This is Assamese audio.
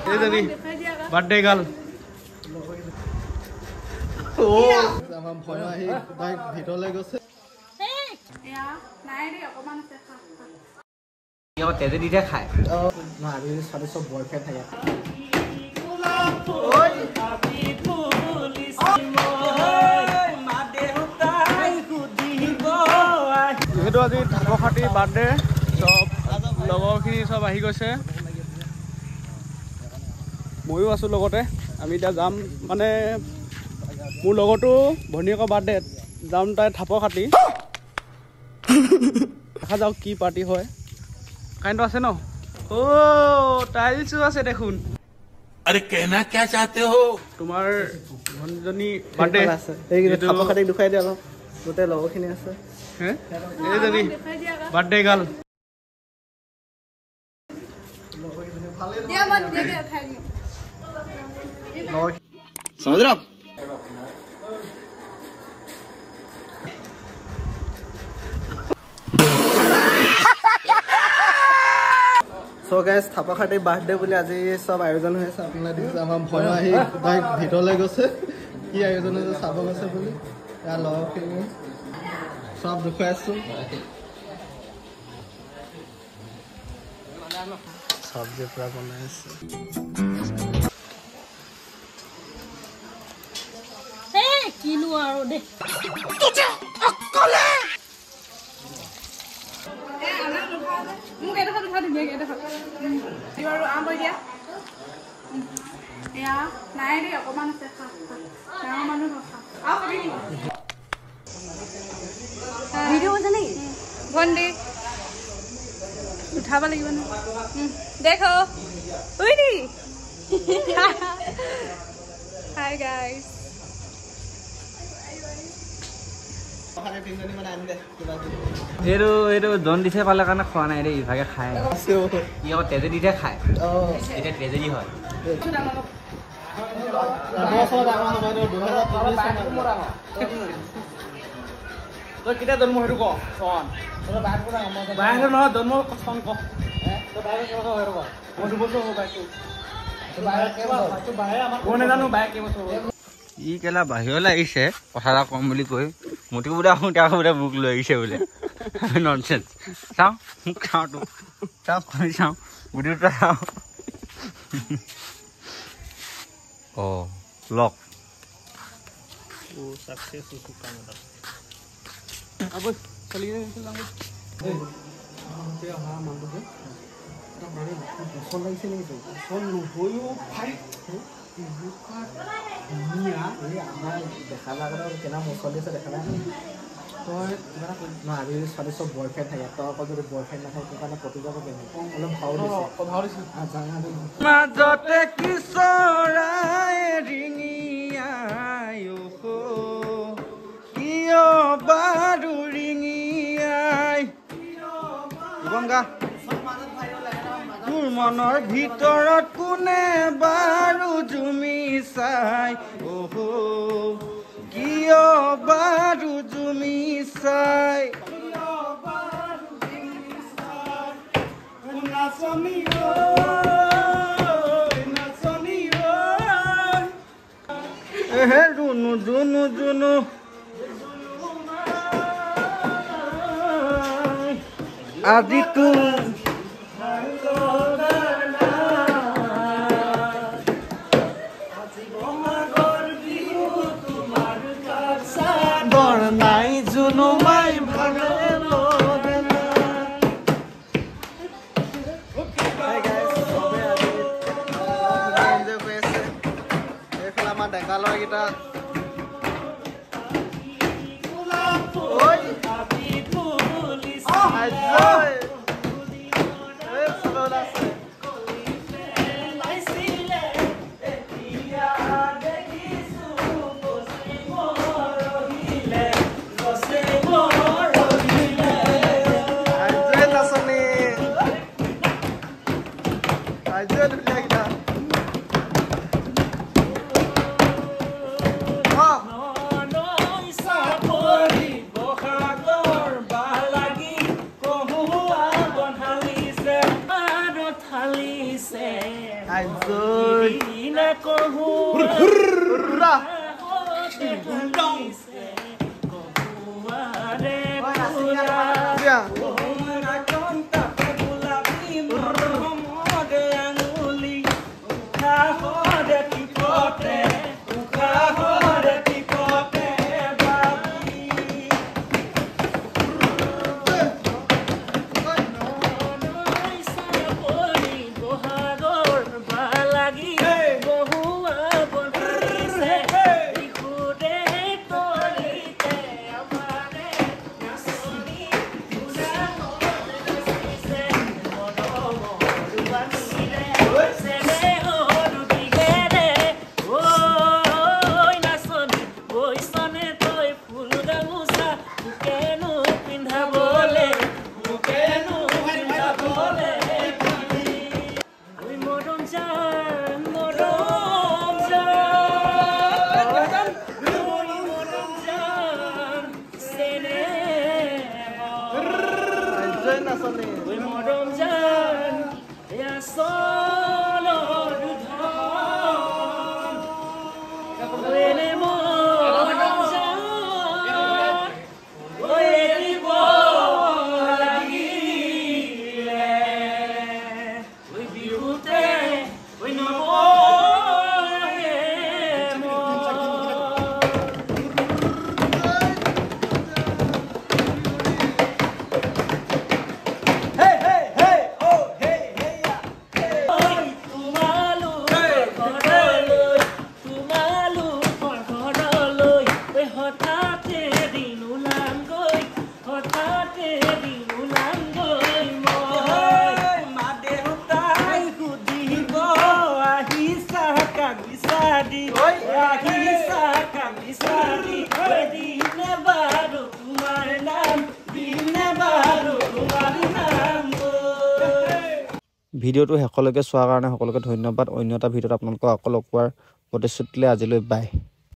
এইজনী বাৰ্থডে গাৰ্ল আমাৰ ভয় আহি ডাইৰেক্ট ভিতৰলৈ গৈছে তেজে দিতে খায় চব বয়ফ্ৰেণ্ড থাকে যিহেতু আজি ঢাপখাটিৰ বাৰ্থডে চব লগৰখিনি চব আহি গৈছে ময়ো আছোঁ লগতে আমি এতিয়া যাম মানে মোৰ লগতো ভনীয়েকৰ বাৰ্থডে যাম তাই ঢাপখাটি দেখা যাওক কি পাৰ্টি হয় কাৰেণ্টটো আছে ন টাইলছো আছে দেখোন अरे कहना क्या चाहते हो তোমাৰ ভনীজনী বাৰ্থডে আছে এইকেইটা ঢাপখাটিক দেখুৱাই দিয়া অলপ গোটেই লগৰখিনি আছে এইজনী বাৰ্থডে গাৰ্ল समझ रहे हो So guys, ঢাপখাটিৰ বাৰ্থডে বুলি আজি চব আয়োজন হৈ আছে আপোনালোকে দেখিছে আমাৰ ভয় আহি ডাইৰেক্ট ভিতৰলৈ গৈছে কি আয়োজন হৈছে চাব গৈছে বুলি ইয়াৰ লগৰখিনি চব দেখুৱাই আছোঁ চব্জি পূৰা বনাই আছে কিনো আৰু দে মোক এডোখৰ উঠা ধুনীয়াকৈ এডোখৰ আৰু আম দিয়া এয়া নাই দেই অকণমান আছে খা ডাঙৰ মানুহ খা ভিডিঅ' হৈছে নেকি ভণ্টি উঠাব লাগিব ন দেখো উই দি হাই গাইজ এইটো জন দিছে পালে কাৰণে খোৱা নাই দেই ইভাগে খায় ই আকৌ তেজে দিতে খায় এতিয়া তেজেদি হয় তই কেতিয়া জন্ম সেইটো ক চন বাইকৰ নহয় জন্ম চন ক ই কেলা বাহিৰলৈ আহিছে কথা এটা কম বুলি কৈ মুঠি বোলে আহোঁতে বোলে মোক লৈ আহিছে বোলে ননচেন্স চাওঁ মোক চাওঁতো চাওঁ খুলি চাওঁ বুদ্ধিটো চাওঁ অঁ লক দেখা লাগা কেনা মচলি আছে দেখা নাই তই কিবা এটা আজি ছোৱালী চব বয়ফ্ৰেণ্ড থাকে তই আকৌ যদি বয়ফ্ৰেণ্ড নাথাকে তোৰ কাৰণে পতি যাব কেনেকৈ অলপ ভাও দিছে মাজতে কিশোৰাই ৰিঙিয়াই কিয় বাৰু ৰিঙিয়াই গংগা তোৰ মনৰ ভিতৰত কোনে বাৰু জুমি চাই কিয় বাৰু জুমি চাই জুনু জুনু জুনু আজিতো নাই জুনু মাই ভালে আমাৰ ডেকা ল'ৰাকেইটা থালিছে আইজৈ ভিডিঅ'টো শেষলৈকে চোৱাৰ কাৰণে সকলোকে ধন্যবাদ। অন্য এটা ভিডিঅ'ত আপোনালোকক আকৌ লগ পোৱাৰ প্ৰতিশ্ৰুতিলৈ আজিলৈ বাই।